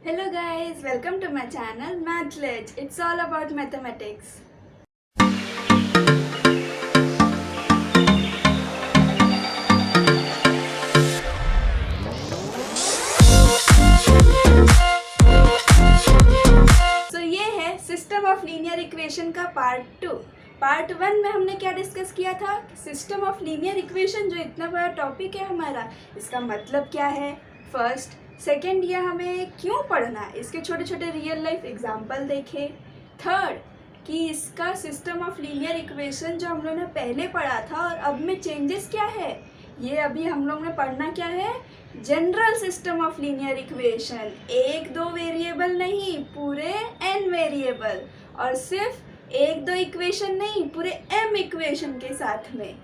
Hello guys, welcome to my channel Mathledge. It's all about mathematics. So ये है system of linear equation का part 2। Part 1 में हमने क्या डिस्कस किया था? सिस्टम ऑफ लीनियर इक्वेशन जो इतना बड़ा टॉपिक है हमारा, इसका मतलब क्या है फर्स्ट। सेकेंड, ये हमें क्यों पढ़ना है, इसके छोटे छोटे रियल लाइफ एग्जाम्पल देखे। थर्ड, कि इसका सिस्टम ऑफ लीनियर इक्वेशन जो हम लोगों ने पहले पढ़ा था और अब में चेंजेस क्या है, ये अभी हम लोग ने पढ़ना क्या है, general system of linear equation. एक दो वेरिएबल नहीं, पूरे n वेरिएबल, और सिर्फ एक दो इक्वेशन नहीं, पूरे m इक्वेशन के साथ में।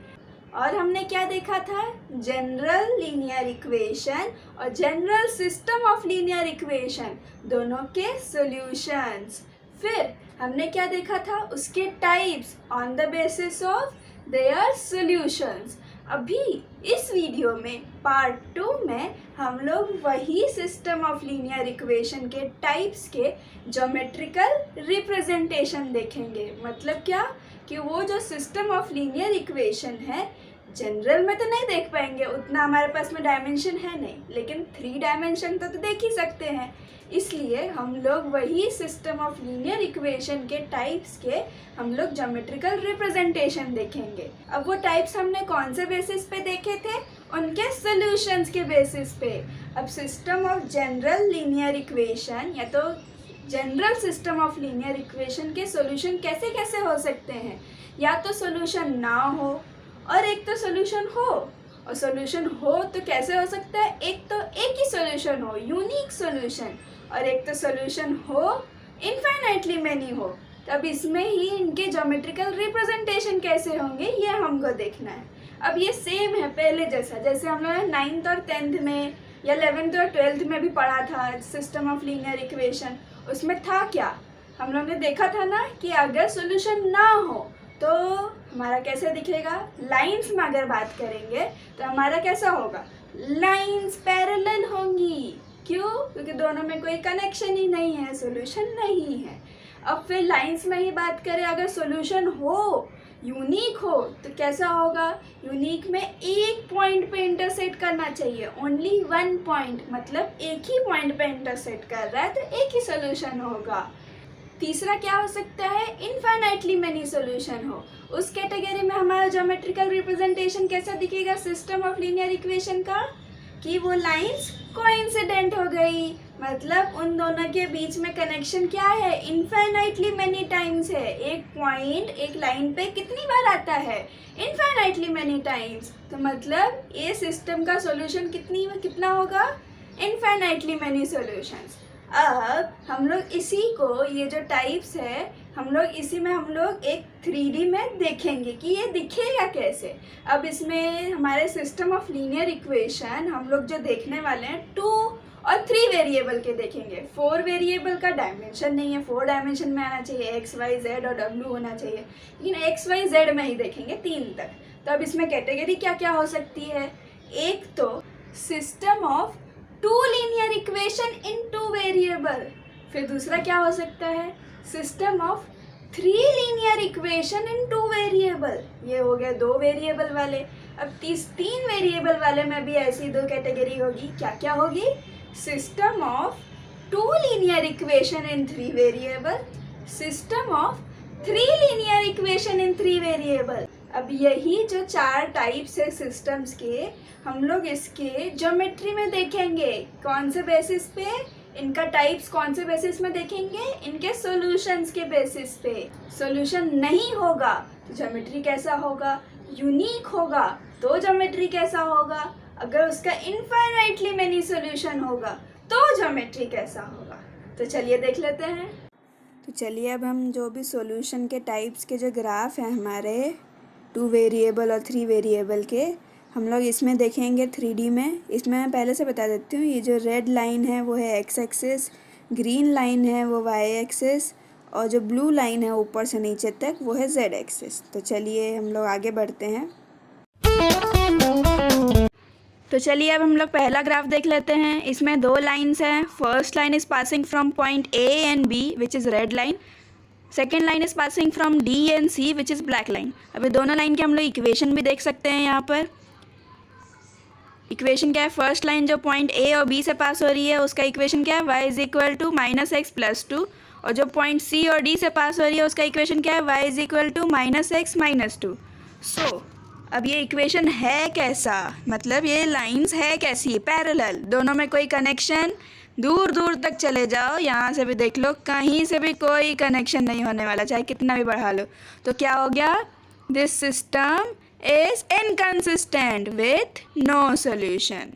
और हमने क्या देखा था? जनरल लीनियर इक्वेशन और general system of linear equation दोनों के सॉल्यूशंस। फिर हमने क्या देखा था? उसके types on the basis of their solutions. अभी इस वीडियो में पार्ट 2 में हम लोग वही सिस्टम ऑफ लीनियर इक्वेशन के टाइप्स के ज्योमेट्रिकल रिप्रेजेंटेशन देखेंगे। मतलब क्या कि वो जो सिस्टम ऑफ लीनियर इक्वेशन है, जनरल में तो नहीं देख पाएंगे, उतना हमारे पास में डायमेंशन है नहीं, लेकिन 3 डायमेंशन तो देख ही सकते हैं। इसलिए हम लोग वही सिस्टम ऑफ लीनियर इक्वेशन के टाइप्स के हम लोग ज्योमेट्रिकल रिप्रेजेंटेशन देखेंगे। अब वो टाइप्स हमने कौन से बेसिस पे देखे थे? उनके सॉल्यूशंस के बेसिस पे। अब system of general linear equation या तो general system of linear equation के सॉल्यूशन कैसे कैसे हो सकते हैं? या तो सॉल्यूशन ना हो और एक तो सॉल्यूशन हो। और सॉल्यूशन हो तो कैसे हो सकता है? एक तो एक ही सॉल्यूशन हो, यूनिक सॉल्यूशन, और एक तो सॉल्यूशन हो इनफाइनाइटली मैनी हो। तब इसमें ही इनके ज्योमेट्रिकल रिप्रेजेंटेशन कैसे होंगे, ये हमको देखना है। अब ये सेम है पहले जैसा, जैसे हम लोग 9th और 10th में या 11th और 12th में भी पढ़ा था सिस्टम ऑफ लीनियर इक्वेशन। उसमें था क्या? हम लोग ने देखा था ना कि अगर सॉल्यूशन ना हो तो हमारा कैसे दिखेगा? लाइंस में अगर बात करेंगे तो हमारा कैसा होगा? लाइंस पैरेलल होंगी। क्यों? क्योंकि दोनों में कोई कनेक्शन ही नहीं है, सॉल्यूशन नहीं है। अब फिर लाइंस में ही बात करें, अगर सॉल्यूशन हो, यूनिक हो, तो कैसा होगा? यूनिक में एक पॉइंट पे इंटरसेक्ट करना चाहिए, ओनली वन पॉइंट, मतलब एक ही पॉइंट पे इंटरसेक्ट कर रहा है तो एक ही सॉल्यूशन होगा। तीसरा क्या हो सकता है? इनफाइनाइटली मेनी सॉल्यूशन हो। उस कैटेगरी में हमारा ज्योमेट्रिकल रिप्रेजेंटेशन कैसा दिखेगा सिस्टम ऑफ लीनियर इक्वेशन का? कि वो लाइंस कोइंसिडेंट हो गई, मतलब उन दोनों के बीच में कनेक्शन क्या है? इनफाइनाइटली मेनी टाइम्स है। एक पॉइंट एक लाइन पे कितनी बार आता है? Infinitely many times. तो मतलब ये सिस्टम का सॉल्यूशन कितना होगा? Infinitely many solutions. अब हम लोग इसी को, ये जो टाइप्स है, हम लोग इसी में हम लोग एक 3D में देखेंगे कि ये दिखेगा कैसे। अब इसमें हमारे सिस्टम ऑफ लीनियर इक्वेशन हम लोग जो देखने वाले हैं 2 और 3 वेरिएबल के देखेंगे। 4 वेरिएबल का डायमेंशन नहीं है, 4 डायमेंशन में आना चाहिए, एक्स वाई जेड और डब्ल्यू होना चाहिए, लेकिन एक्स वाई जेड में ही देखेंगे 3 तक। तो अब इसमें कैटेगरी क्या क्या हो सकती है? एक तो system of 2 linear equation in 2 variable. फिर दूसरा क्या हो सकता है? System of 3 linear equation in 2 variable. ये हो गया 2 वेरिएबल वाले। अब 3 वेरिएबल वाले में भी ऐसी 2 कैटेगरी होगी। क्या क्या होगी? System of 2 linear equation in 3 variable, system of 3 linear equation in 3 variable. अब यही जो 4 टाइप्स है सिस्टम्स के, हम लोग इसके ज्योमेट्री में देखेंगे। कौन से बेसिस पे? इनका टाइप्स कौन से बेसिस में देखेंगे? इनके सॉल्यूशंस के बेसिस पे। सॉल्यूशन नहीं होगा तो ज्योमेट्री कैसा होगा? यूनिक होगा तो ज्योमेट्री कैसा होगा? अगर उसका इनफाइनाइटली मेनी सॉल्यूशन होगा तो ज्योमेट्री कैसा होगा? तो चलिए देख लेते हैं। तो चलिए अब हम जो भी सॉल्यूशन के टाइप्स के जो ग्राफ हैं हमारे 2 वेरिएबल और 3 वेरिएबल के, हम लोग इसमें देखेंगे 3D में। इसमें मैं पहले से बता देती हूँ, ये जो रेड लाइन है वो है एक्स एक्सिस, ग्रीन लाइन है वो वाई एक्सिस, और जो ब्लू लाइन है ऊपर से नीचे तक वो है जेड एक्सिस। तो चलिए हम लोग आगे बढ़ते हैं। तो चलिए अब हम लोग पहला ग्राफ देख लेते हैं। इसमें दो लाइन्स हैं। First line is passing from point A and B which is red line, second line is passing from D and C which is black line. अभी दोनों लाइन के हम लोग इक्वेशन भी देख सकते हैं। यहाँ पर इक्वेशन क्या है, फर्स्ट लाइन जो पॉइंट ए और बी से पास हो रही है उसका इक्वेशन क्या है, y is equal to minus x plus two, और जो पॉइंट सी और डी से पास हो रही है उसका इक्वेशन क्या है, y is equal to minus x minus two. So अब ये इक्वेशन है कैसा, मतलब ये लाइंस है कैसी, पैरेलल, दोनों में कोई कनेक्शन, दूर दूर तक चले जाओ, यहाँ से भी देख लो, कहीं से भी कोई कनेक्शन नहीं होने वाला, चाहे कितना भी बढ़ा लो। तो क्या हो गया, this system is inconsistent with no solution.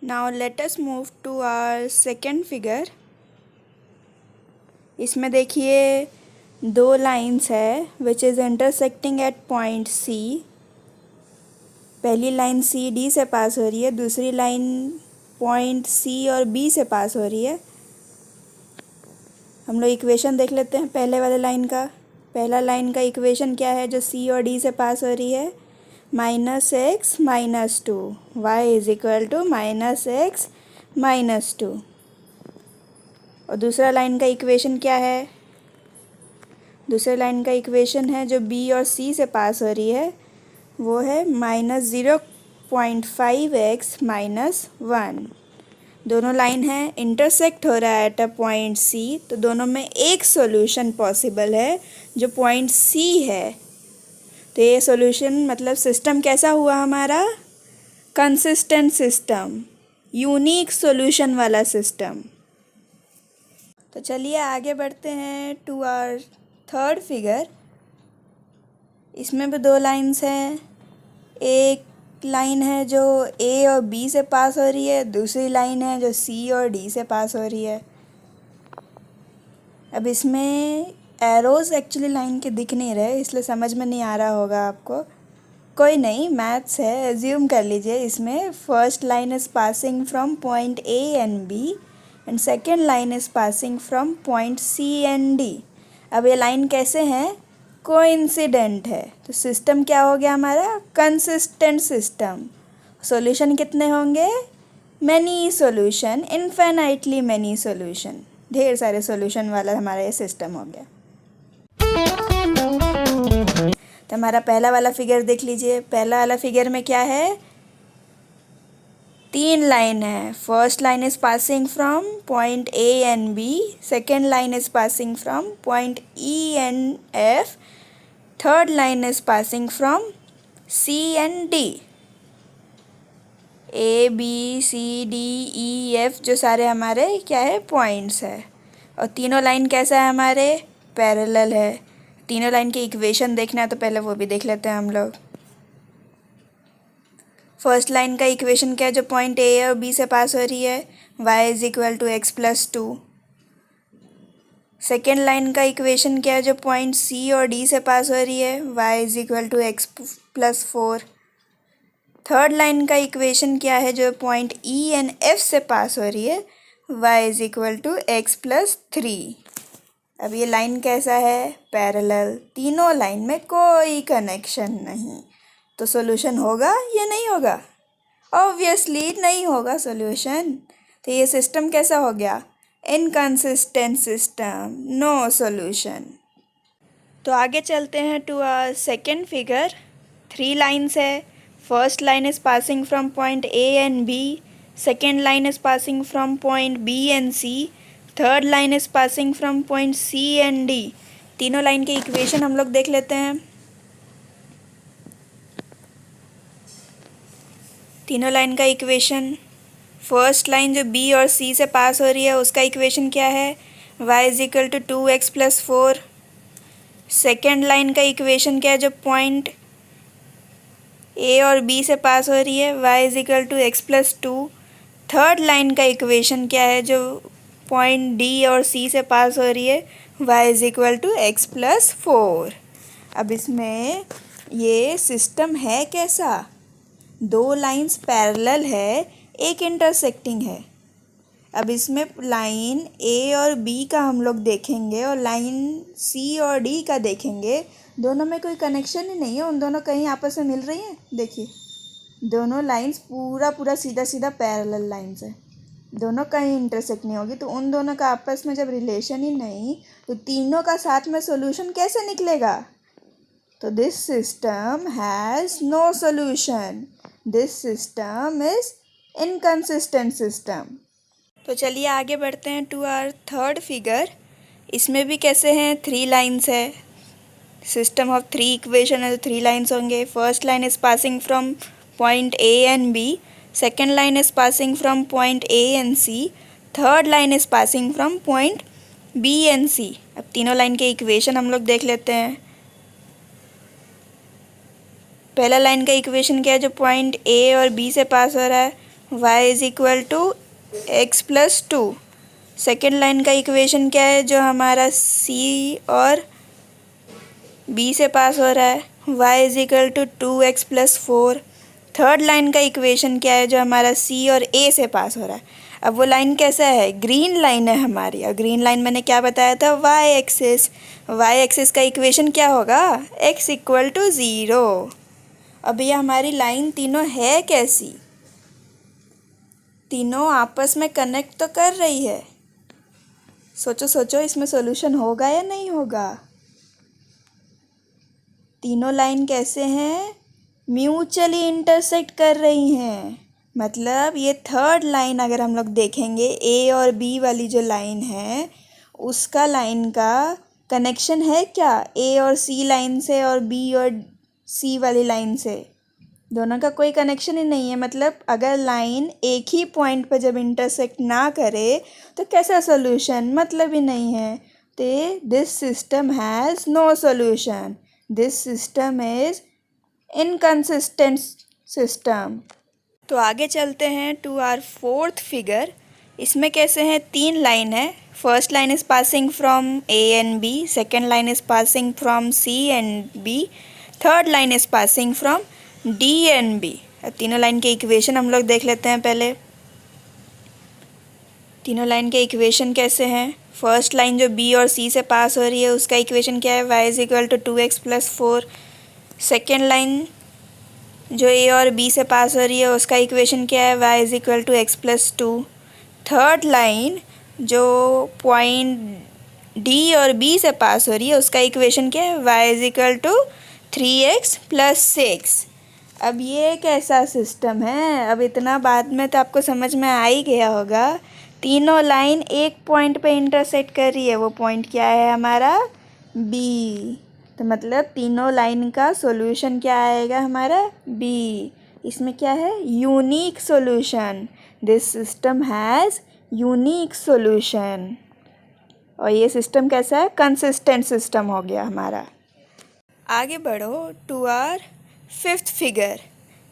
Now let us move to our second figure. इसमें देखिए दो लाइंस है which is intersecting at point C. पहली लाइन सी डी से पास हो रही है, दूसरी लाइन पॉइंट सी और बी से पास हो रही है। हम लोग इक्वेशन देख लेते हैं पहले वाले लाइन का। पहला लाइन का इक्वेशन क्या है जो सी और डी से पास हो रही है, minus x minus two, y is equal to minus x minus two. और दूसरा लाइन का इक्वेशन क्या है, दूसरे लाइन का इक्वेशन है जो बी और सी से पास हो रही है, वो है माइनस 0.5 एक्स माइनस वन। दोनों लाइन है, इंटरसेक्ट हो रहा है एट अ पॉइंट सी, तो दोनों में एक सॉल्यूशन पॉसिबल है जो पॉइंट सी है। तो ये सॉल्यूशन मतलब सिस्टम कैसा हुआ हमारा, कंसिस्टेंट सिस्टम, यूनिक सॉल्यूशन वाला सिस्टम। तो चलिए आगे बढ़ते हैं टू आवर थर्ड फिगर। इसमें भी दो लाइंस हैं, एक लाइन है जो ए और बी से पास हो रही है, दूसरी लाइन है जो सी और डी से पास हो रही है। अब इसमें एरोज़ एक्चुअली लाइन के दिख नहीं रहे, इसलिए समझ में नहीं आ रहा होगा आपको, कोई नहीं, मैथ्स है, एज्यूम कर लीजिए। इसमें first line is passing from point A and B and second line is passing from point C and D. अब ये लाइन कैसे हैं, कोइंसिडेंट है, तो सिस्टम क्या हो गया हमारा, कंसिस्टेंट सिस्टम। सॉल्यूशन कितने होंगे, many solution, infinitely many solution, ढेर सारे सॉल्यूशन वाला हमारा ये सिस्टम हो गया। तो हमारा पहला वाला फिगर देख लीजिए। पहला वाला फिगर में क्या है, तीन लाइन है। First line is passing from point A and B, second line is passing from point E and F, third line is passing from C and D. A B C D E F जो सारे हमारे क्या है, points है। और तीनों line कैसा है हमारे, पैरेलल है। तीनों लाइन की इक्वेशन देखना है तो पहले वो भी देख लेते हैं हम लोग। फर्स्ट लाइन का इक्वेशन क्या है जो पॉइंट ए और बी से पास हो रही है, y is equal to x plus two. Second line का इक्वेशन क्या है जो पॉइंट सी और डी से पास हो रही है, y is equal to x plus four. Third line का इक्वेशन क्या है जो पॉइंट ई एंड एफ से पास हो रही है, y is equal to x plus three. अब ये लाइन कैसा है, पैरेलल, तीनों लाइन में कोई कनेक्शन नहीं, तो सॉल्यूशन होगा या नहीं होगा, ऑब्वियसली नहीं होगा सॉल्यूशन। तो ये सिस्टम कैसा हो गया, इनकंसिस्टेंट सिस्टम, नो सॉल्यूशन। तो आगे चलते हैं to our second figure. Three lines है। First line is passing from point A and B, second line is passing from point B and C, third line is passing from point C and D. तीनों line के equation हम लोग देख लेते हैं। तीनों line का इक्वेशन, फर्स्ट लाइन जो बी और सी से पास हो रही है उसका इक्वेशन क्या है, y is equal to two x plus four. Second line का इक्वेशन क्या है जो पॉइंट ए और बी से पास हो रही है, y is equal to x plus two. Third line का इक्वेशन क्या है जो पॉइंट डी और सी से पास हो रही है, y is equal to x plus four. अब इसमें ये सिस्टम है कैसा, दो लाइंस पैरेलल है, एक इंटरसेक्टिंग है। अब इसमें लाइन ए और बी का हम लोग देखेंगे और लाइन सी और डी का देखेंगे। दोनों में कोई कनेक्शन ही नहीं है, उन दोनों कहीं आपस में मिल रही हैं। देखिए दोनों लाइंस पूरा सीधा सीधा पैरेलल लाइंस है, दोनों कहीं इंटरसेक्ट नहीं होगी। तो उन दोनों का आपस में जब रिलेशन ही नहीं तो तीनों का साथ में सॉल्यूशन कैसे निकलेगा? तो this system has no solution, this system is inconsistent system. तो चलिए आगे बढ़ते हैं टू आवर थर्ड फिगर। इसमें भी कैसे हैं, 3 लाइन्स है, सिस्टम ऑफ 3 इक्वेशन है तो 3 लाइन्स होंगे। First line is passing from point A and B, second line is passing from point A and C, third line is passing from point B and C. अब तीनों line के equation हम लोग देख लेते हैं। पहला लाइन का इक्वेशन क्या है, जो पॉइंट ए और बी से पास हो रहा है, y is equal to x plus 2। Second line का इक्वेशन क्या है, जो हमारा c और b से पास हो रहा है, y is equal to 2x plus 4। Third line का इक्वेशन क्या है, जो हमारा c और a से पास हो रहा है। अब वो लाइन कैसा है, ग्रीन लाइन है हमारी। और ग्रीन लाइन मैंने क्या बताया था, y एक्सिस। y एक्सिस का इक्वेशन क्या होगा, x इक्वल टू 0। अब ये हमारी लाइन तीनों है कैसी, तीनों आपस में कनेक्ट तो कर रही है। सोचो सोचो इसमें सॉल्यूशन होगा या नहीं होगा। तीनों लाइन कैसे हैं, म्यूचुअली इंटरसेक्ट कर रही हैं। मतलब ये थर्ड लाइन अगर हम लोग देखेंगे, ए और बी वाली जो लाइन है उसका लाइन का कनेक्शन है क्या, ए और सी लाइन से और बी और सी वाली लाइन से? दोनों का कोई कनेक्शन ही नहीं है। मतलब अगर लाइन एक ही पॉइंट पर जब इंटरसेक्ट ना करे तो कैसा सॉल्यूशन, मतलब ही नहीं है। तो this system has no solution, this system is inconsistent system. तो आगे चलते हैं टू आवर फोर्थ फिगर। इसमें कैसे हैं, 3 लाइन है। First line is passing from A and B, second line is passing from C and B, third line is passing from D and B. अब तीनों लाइन के इक्वेशन हम लोग देख लेते हैं पहले। तीनों लाइन के इक्वेशन कैसे हैं, फर्स्ट लाइन जो बी और सी से पास हो रही है उसका इक्वेशन क्या है, y is equal to 2x plus 4। Second line जो ए और बी से पास हो रही है उसका इक्वेशन क्या है, y is equal to x plus 2। Third line जो पॉइंट डी और बी से पास हो रही है उसका इक्वेशन क्या है, y is equal to 3x plus 6। अब ये कैसा सिस्टम है, अब इतना बाद में तो आपको समझ में आ ही गया होगा। तीनों लाइन एक पॉइंट पे इंटरसेक्ट कर रही है, वो पॉइंट क्या है हमारा, बी। तो मतलब तीनों लाइन का सॉल्यूशन क्या आएगा हमारा, बी। इसमें क्या है, unique solution, this system has unique solution. और ये सिस्टम कैसा है, कंसिस्टेंट सिस्टम हो गया हमारा। आगे बढ़ो टू आवर फिफ्थ फिगर।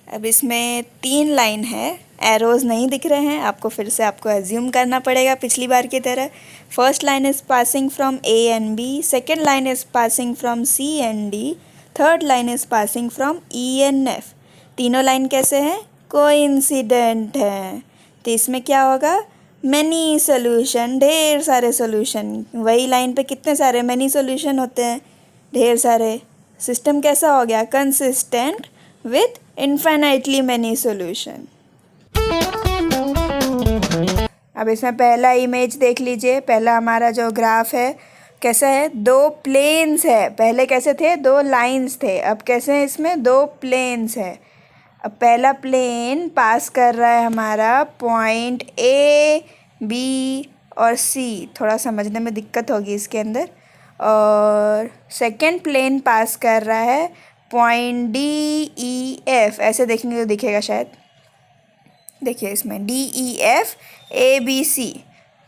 अब इसमें 3 लाइन है, एरोज़ नहीं दिख रहे हैं आपको, फिर से आपको एज्यूम करना पड़ेगा पिछली बार की तरह। First line is passing from A and B, second line is passing from C and D, third line is passing from E and F. तीनों लाइन कैसे हैं, कोइंसिडेंट हैं। तो इसमें क्या होगा, मैनी सोल्यूशन, ढेर सारे सोल्यूशन। वही लाइन पे कितने सारे मैनी सोल्यूशन होते हैं, ढेर सारे। सिस्टम कैसा हो गया, consistent with infinitely many solution. अब इसमें पहला इमेज देख लीजिए। पहला हमारा जो ग्राफ है कैसा है, 2 प्लेन्स है। पहले कैसे थे, 2 लाइंस थे, अब कैसे हैं, इसमें 2 प्लेन्स है। अब पहला प्लेन पास कर रहा है हमारा पॉइंट ए, बी और सी। थोड़ा समझने में दिक्कत होगी इसके अंदर। और सेकंड प्लेन पास कर रहा है पॉइंट डी, ई, एफ। ऐसे देखेंगे तो दिखेगा शायद, देखिए इसमें डी, ई, एफ, ए, बी, सी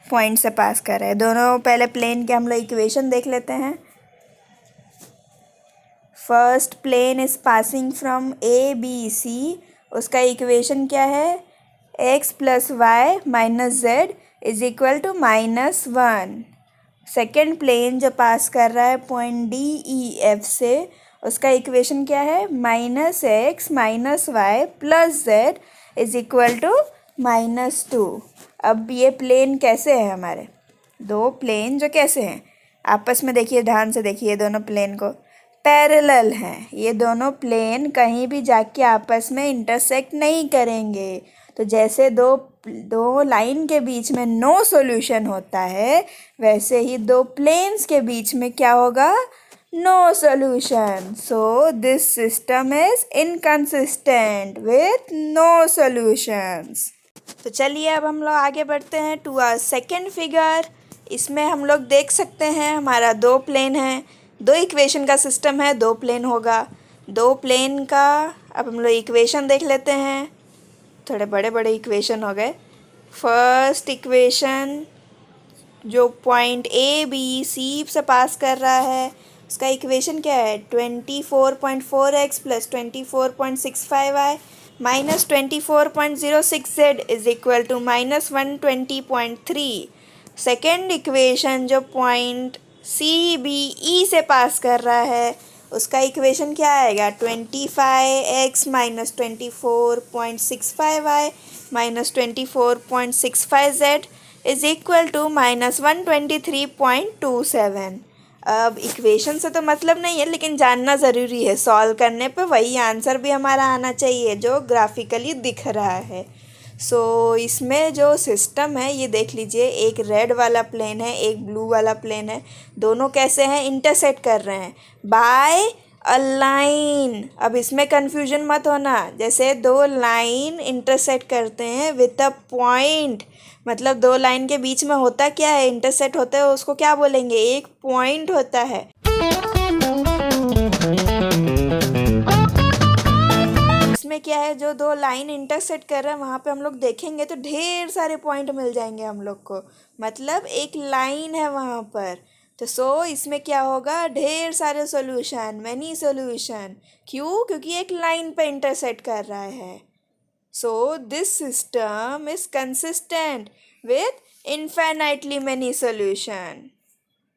पॉइंट से पास कर रहे हैं दोनों। पहले प्लेन के हम लोग इक्वेशन देख लेते हैं। First plane is passing from A, B, C. उसका इक्वेशन क्या है, x plus y minus Z is equal to -1। Second plane जो पास कर रहा है पॉइंट डी, ई, एफ से, उसका इक्वेशन क्या है, -x minus Y plus Z is equal to -2। अब ये प्लेन कैसे हैं हमारे, दो प्लेन जो कैसे हैं आपस में, देखिए ध्यान से देखिए, दोनों प्लेन को पैरेलल हैं। ये दोनों प्लेन कहीं भी जाके आपस में इंटरसेक्ट नहीं करेंगे। तो जैसे दो दो लाइन के बीच में नो सॉल्यूशन होता है, वैसे ही दो प्लेन्स के बीच में क्या होगा, no solution. So this system is inconsistent with no solutions. तो चलिए अब हम लोग आगे बढ़ते हैं टू आवर सेकेंड फिगर। इसमें हम लोग देख सकते हैं हमारा दो प्लेन है, दो इक्वेशन का सिस्टम है, दो प्लेन होगा। दो प्लेन का अब हम लोग इक्वेशन देख लेते हैं। थोड़े बड़े बड़े इक्वेशन हो गए। फर्स्ट इक्वेशन जो पॉइंट ए बी सी से पास कर रहा है, उसका इक्वेशन क्या है, 24.4x plus 24.65y minus 24.06z is equal to minus 120.3। Second equation जो पॉइंट सी बी ई से पास कर रहा है, उसका इक्वेशन क्या आएगा, 25x minus 24.65y minus 24.65z is equal to minus 123.27। अब इक्वेशन से तो मतलब नहीं है, लेकिन जानना ज़रूरी है। सॉल्व करने पे वही आंसर भी हमारा आना चाहिए जो ग्राफिकली दिख रहा है। सो इसमें जो सिस्टम है ये देख लीजिए, एक रेड वाला प्लेन है, एक ब्लू वाला प्लेन है। दोनों कैसे हैं, इंटरसेक्ट कर रहे हैं बाय अ लाइन। अब इसमें कन्फ्यूजन मत होना, जैसे दो लाइन इंटरसेक्ट करते हैं विद अ पॉइंट, मतलब दो लाइन के बीच में होता क्या है, इंटरसेक्ट होता है, उसको क्या बोलेंगे, एक पॉइंट होता है। इसमें क्या है, जो दो लाइन इंटरसेक्ट कर रहे हैं वहाँ पे हम लोग देखेंगे तो ढेर सारे पॉइंट मिल जाएंगे हम लोग को, मतलब एक लाइन है वहाँ पर। तो सो इसमें क्या होगा, ढेर सारे सॉल्यूशन, मैनी सॉल्यूशन। क्यों, क्योंकि एक लाइन पे इंटरसेक्ट कर रहा है। So this system is consistent with infinitely many solution.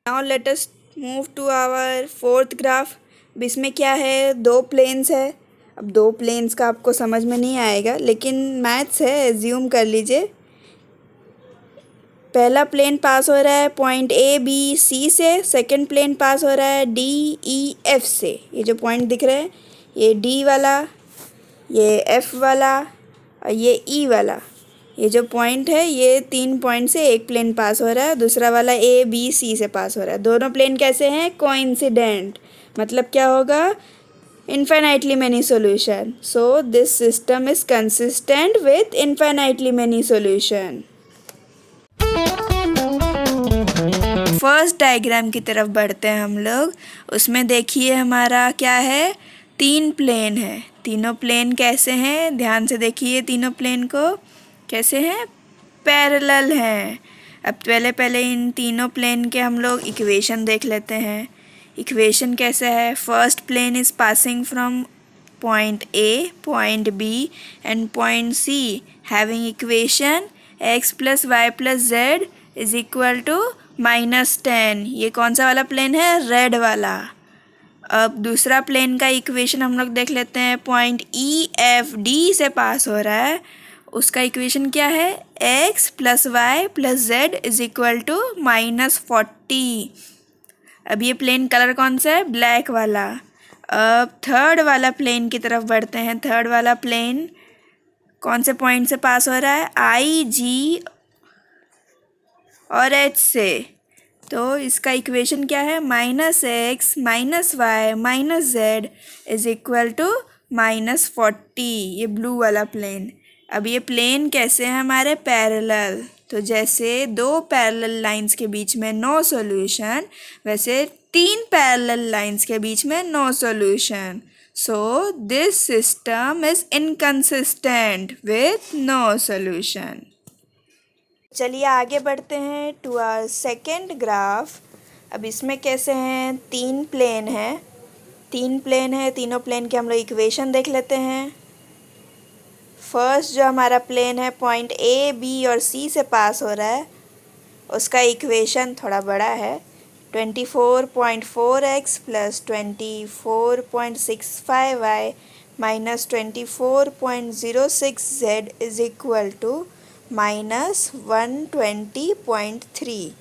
Now let us move to our fourth graph. अब इसमें क्या है, दो प्लेन्स है। अब दो प्लेन्स का आपको समझ में नहीं आएगा, लेकिन मैथ्स है, एज्यूम कर लीजिए। पहला प्लेन पास हो रहा है पॉइंट ए बी सी से, सेकंड प्लेन पास हो रहा है डी ई एफ से। ये जो पॉइंट दिख रहे हैं, ये डी वाला, ये एफ वाला और ये ई वाला, ये जो पॉइंट है, ये तीन पॉइंट से एक प्लेन पास हो रहा है, दूसरा वाला ए बी सी से पास हो रहा है। दोनों प्लेन कैसे हैं, कोइंसिडेंट, मतलब क्या होगा, infinitely many solution. So this system is consistent with infinitely many solution. First diagram की तरफ बढ़ते हैं हम लोग। उसमें देखिए हमारा क्या है, तीन प्लेन है। तीनों प्लेन कैसे हैं, ध्यान से देखिए, तीनों प्लेन को कैसे हैं, पैरेलल हैं। अब पहले इन तीनों प्लेन के हम लोग इक्वेशन देख लेते हैं। इक्वेशन कैसा है, first plane is passing from point A, point B and point C, having equation x plus Y plus Z is equal to -10। ये कौन सा वाला प्लेन है, रेड वाला। अब दूसरा प्लेन का इक्वेशन हम लोग देख लेते हैं, पॉइंट ई एफ डी से पास हो रहा है, उसका इक्वेशन क्या है, x plus Y plus Z is equal to -40। अब ये प्लेन कलर कौन सा है, ब्लैक वाला। अब थर्ड वाला प्लेन की तरफ बढ़ते हैं। थर्ड वाला प्लेन कौन से पॉइंट से पास हो रहा है, आई जी और एच से। तो इसका इक्वेशन क्या है, -x minus Y minus Z is equal to -40, ये ब्लू वाला प्लेन। अब ये प्लेन कैसे हैं हमारे, पैरेलल। तो जैसे दो पैरेलल लाइंस के बीच में नो सॉल्यूशन, वैसे तीन पैरेलल लाइंस के बीच में no solution. So this system is inconsistent with no solution. चलिए आगे बढ़ते हैं टू आवर सेकेंड ग्राफ। अब इसमें कैसे हैं, तीन प्लेन है, तीनों प्लेन के हम लोग इक्वेशन देख लेते हैं। फर्स्ट जो हमारा प्लेन है पॉइंट ए बी और सी से पास हो रहा है, उसका इक्वेशन थोड़ा बड़ा है, 24.4x plus 24.65y minus 24.06z is equal to -120.3।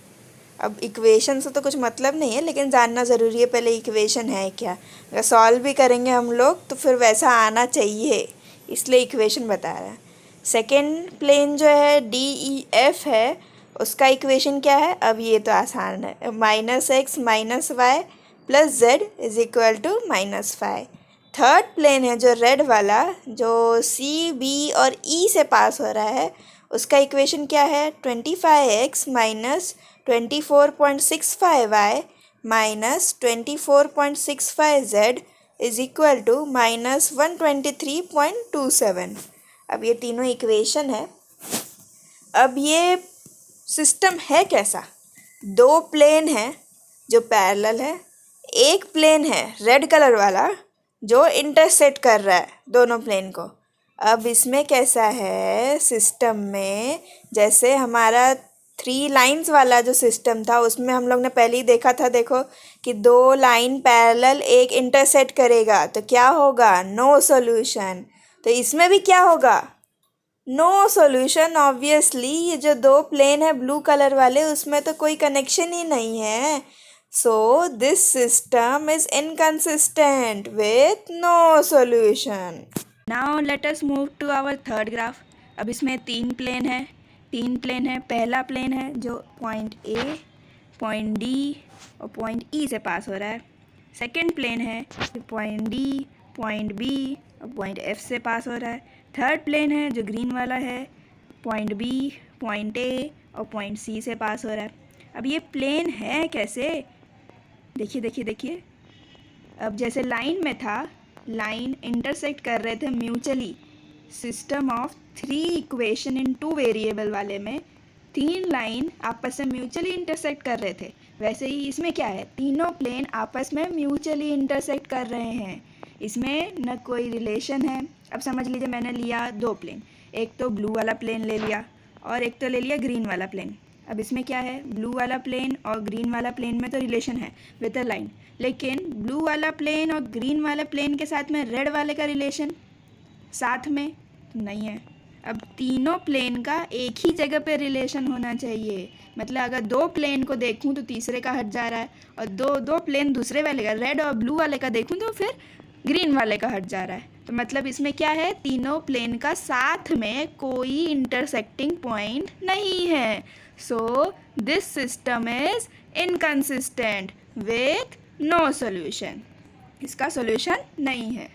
अब इक्वेशन से तो कुछ मतलब नहीं है, लेकिन जानना ज़रूरी है पहले इक्वेशन है क्या। अगर सॉल्व भी करेंगे हम लोग तो फिर वैसा आना चाहिए, इसलिए इक्वेशन बता रहा है। सेकेंड प्लेन जो है DEF है, उसका इक्वेशन क्या है। अब ये तो आसान है, -x - y + z = -5। Third plane है जो रेड वाला, जो C, B और E से पास हो रहा है, उसका इक्वेशन क्या है। 25x - 24.65y - 24.65z = -123.27। अब ये तीनों इक्वेशन है। अब ये सिस्टम है कैसा। दो प्लेन है जो पैरेलल है, एक प्लेन है रेड कलर वाला जो इंटरसेक्ट कर रहा है दोनों प्लेन को। अब इसमें कैसा है सिस्टम में, जैसे हमारा 3 लाइंस वाला जो सिस्टम था उसमें हम लोग ने पहले ही देखा था, देखो कि 2 लाइन पैरेलल एक इंटरसेक्ट करेगा तो क्या होगा, नो सॉल्यूशन। तो इसमें भी क्या होगा, नो सॉल्यूशन। ऑब्वियसली ये जो 2 प्लेन है ब्लू कलर वाले, उसमें तो कोई कनेक्शन ही नहीं है। So this system is inconsistent with no solution. Now let us move to our third graph. अब इसमें 3 प्लेन है, पहला प्लेन है जो पॉइंट A, पॉइंट D और पॉइंट E से पास हो रहा है। सेकंड प्लेन है जो पॉइंट D, पॉइंट B और पॉइंट F से पास हो रहा है। थर्ड प्लेन है जो ग्रीन वाला है, पॉइंट B, पॉइंट A और पॉइंट C से पास हो रहा है। अब ये प्लेन है कैसे, देखिए। अब जैसे लाइन में था, लाइन इंटरसेक्ट कर रहे थे mutually. System of 3 equation in 2 variable वाले में 3 लाइन आपस में म्यूचुअली इंटरसेक्ट कर रहे थे, वैसे ही इसमें क्या है, तीनों प्लेन आपस में म्यूचुअली इंटरसेक्ट कर रहे हैं। इसमें न कोई रिलेशन है। अब समझ लीजिए मैंने लिया 2 प्लेन, एक तो ब्लू वाला प्लेन ले लिया और एक तो ले लिया ग्रीन वाला प्लेन। अब इसमें क्या है, ब्लू वाला प्लेन और ग्रीन वाला प्लेन में तो रिलेशन है विद अ लाइन, लेकिन ब्लू वाला प्लेन और ग्रीन वाले प्लेन के साथ में रेड वाले का रिलेशन साथ में नहीं है। अब तीनों प्लेन का एक ही जगह पे रिलेशन होना चाहिए। मतलब अगर 2 प्लेन को देखूं तो तीसरे का हट जा रहा है, और दो प्लेन दूसरे वाले का, रेड और ब्लू वाले का देखूं तो फिर ग्रीन वाले का हट जा रहा है। तो मतलब इसमें क्या है, तीनों प्लेन का साथ में कोई इंटरसेक्टिंग पॉइंट नहीं है। So this system is inconsistent with no solution. इसका सॉल्यूशन नहीं है।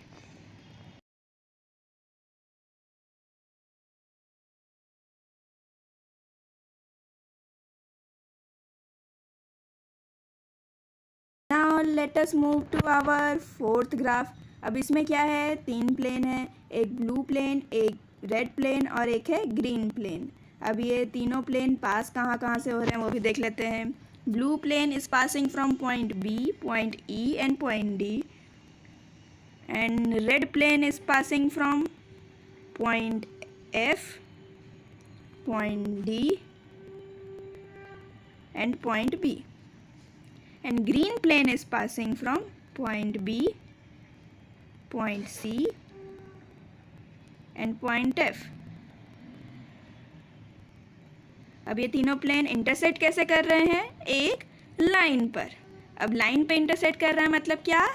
Now let us move to our fourth graph. अब इसमें क्या है, 3 प्लेन है, एक ब्लू प्लेन, एक रेड प्लेन और एक है ग्रीन प्लेन। अब ये तीनों प्लेन पास कहाँ से हो रहे हैं वो भी देख लेते हैं। Blue plane is passing from point B, point E and point D, and red plane is passing from point F, point D and point B, and green plane is passing from point B, point C and point F. अब ये तीनों plane intersect कैसे कर रहे हैं, एक line पर। अब लाइन पे इंटरसेक्ट कर रहा है मतलब क्या,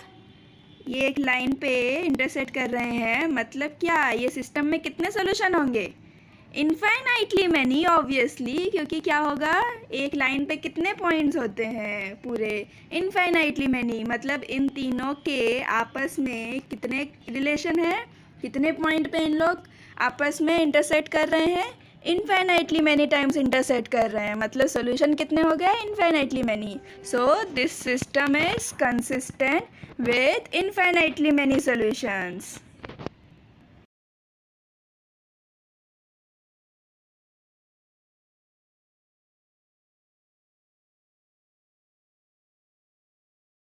ये एक लाइन पे इंटरसेक्ट कर रहे हैं मतलब क्या, ये सिस्टम में कितने सोल्यूशन होंगे, इनफाइनाइटली मैनी ऑब्वियसली, क्योंकि क्या होगा, एक लाइन पे कितने पॉइंट्स होते हैं पूरे, इनफाइनाइटली मैनी। मतलब इन तीनों के आपस में कितने रिलेशन है, कितने पॉइंट पे इन लोग आपस में इंटरसेक्ट कर रहे हैं, इनफाइनाइटली मैनी टाइम्स इंटरसेक्ट कर रहे हैं। मतलब सोल्यूशन कितने हो गए, infinitely many. So this system is consistent with infinitely many solutions.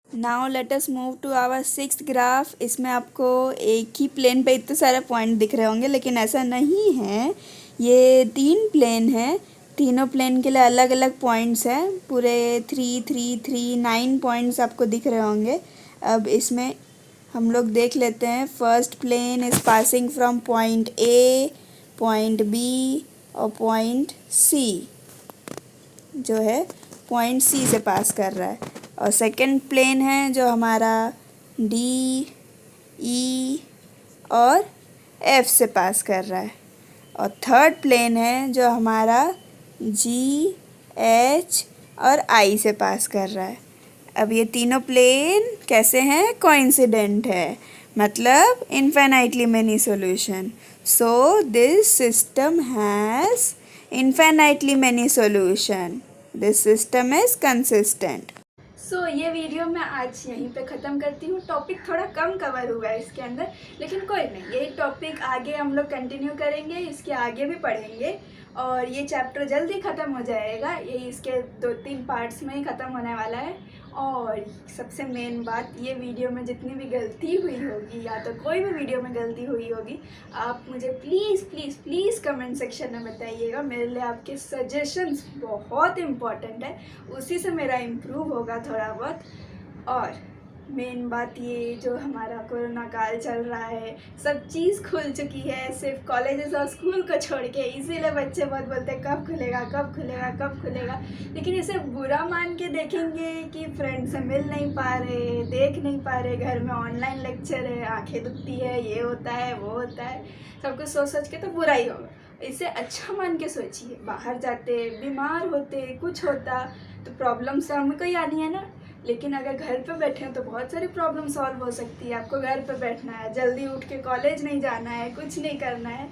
Now let us move to our sixth graph. इसमें आपको एक ही प्लेन पे इतने सारे पॉइंट दिख रहे होंगे, लेकिन ऐसा नहीं है। ये 3 प्लेन है, तीनों प्लेन के लिए अलग अलग पॉइंट्स हैं। पूरे 3 3 3 9 पॉइंट्स आपको दिख रहे होंगे। अब इसमें हम लोग देख लेते हैं। First plane is passing from point A, point B और पॉइंट सी जो है पॉइंट सी से पास कर रहा है। और सेकंड प्लेन है जो हमारा डी, ई और एफ से पास कर रहा है। और थर्ड प्लेन है जो हमारा जी, एच और आई से पास कर रहा है। अब ये तीनों प्लेन कैसे हैं? कोइंसिडेंट है, मतलब infinitely many solution. So this system has infinitely many solution. This system is consistent. So ये वीडियो मैं आज यहीं पे ख़त्म करती हूँ। टॉपिक थोड़ा कम कवर हुआ है इसके अंदर, लेकिन कोई नहीं, यही टॉपिक आगे हम लोग कंटिन्यू करेंगे, इसके आगे भी पढ़ेंगे और ये चैप्टर जल्दी ख़त्म हो जाएगा। ये इसके 2-3 पार्ट्स में ही ख़त्म होने वाला है। और सबसे मेन बात, ये वीडियो में जितनी भी गलती हुई होगी या तो कोई भी वीडियो में गलती हुई होगी, आप मुझे please please please comment section में बताइएगा। मेरे लिए आपके सजेशंस बहुत इम्पॉर्टेंट है, उसी से मेरा इम्प्रूव होगा थोड़ा बहुत। और मेन बात ये, जो हमारा कोरोना काल चल रहा है, सब चीज़ खुल चुकी है सिर्फ कॉलेजेस और स्कूल को छोड़ के, इसीलिए बच्चे बहुत बोलते हैं कब खुलेगा कब खुलेगा कब खुलेगा। लेकिन इसे बुरा मान के देखेंगे कि फ्रेंड से मिल नहीं पा रहे, देख नहीं पा रहे, घर में ऑनलाइन लेक्चर है, आंखें दुखती है, ये होता है वो होता है, सब कुछ सोच सोच के तो बुरा ही होगा। इसे अच्छा मान के सोचिए, बाहर जाते, बीमार होते, कुछ होता तो प्रॉब्लम से हमको ही आनी है ना। लेकिन अगर घर पे बैठे हैं तो बहुत सारी प्रॉब्लम सॉल्व हो सकती है। आपको घर पे बैठना है, जल्दी उठ के कॉलेज नहीं जाना है, कुछ नहीं करना है।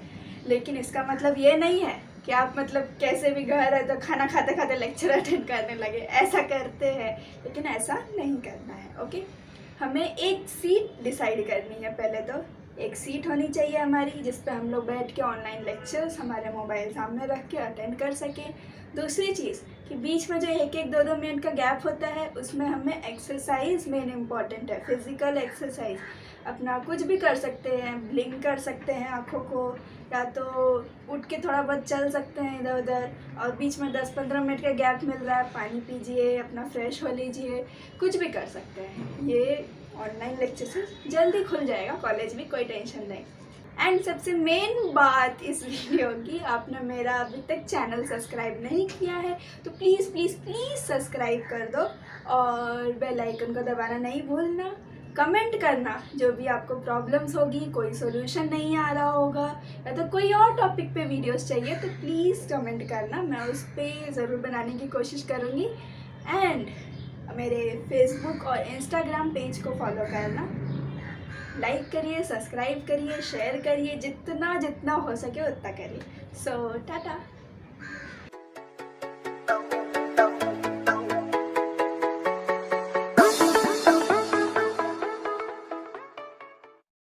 लेकिन इसका मतलब ये नहीं है कि आप मतलब कैसे भी घर है तो खाना खाते खाते लेक्चर अटेंड करने लगे, ऐसा करते हैं, लेकिन ऐसा नहीं करना है। ओके, हमें एक सीट डिसाइड करनी है। पहले तो एक सीट होनी चाहिए हमारी, जिस पे हम लोग बैठ के ऑनलाइन लेक्चर्स हमारे मोबाइल सामने रख के अटेंड कर सकें। दूसरी चीज़ कि बीच में जो 1-1, 2-2 मिनट का गैप होता है, उसमें हमें एक्सरसाइज मेन इम्पॉर्टेंट है, फिज़िकल एक्सरसाइज। अपना कुछ भी कर सकते हैं, ब्लिंक कर सकते हैं आँखों को, या तो उठ के थोड़ा बहुत चल सकते हैं इधर उधर। और बीच में 10-15 मिनट का गैप मिल रहा है, पानी पीजिए, अपना फ्रेश हो लीजिए, कुछ भी कर सकते हैं। ये ऑनलाइन लेक्चर से जल्दी खुल जाएगा कॉलेज भी, कोई टेंशन नहीं। एंड सबसे मेन बात इस वीडियो की, आपने मेरा अभी तक चैनल सब्सक्राइब नहीं किया है तो प्लीज़ प्लीज़ प्लीज़ सब्सक्राइब कर दो और बेल आइकन को दबाना नहीं भूलना। कमेंट करना, जो भी आपको प्रॉब्लम्स होगी, कोई सोल्यूशन नहीं आ रहा होगा या तो कोई और टॉपिक पे वीडियोस चाहिए तो प्लीज़ कमेंट करना, मैं उस पर ज़रूर बनाने की कोशिश करूँगी। एंड मेरे फेसबुक और इंस्टाग्राम पेज को फॉलो करना, लाइक करिए, सब्सक्राइब करिए, शेयर करिए, जितना जितना हो सके उतना करिए। सो टाटा।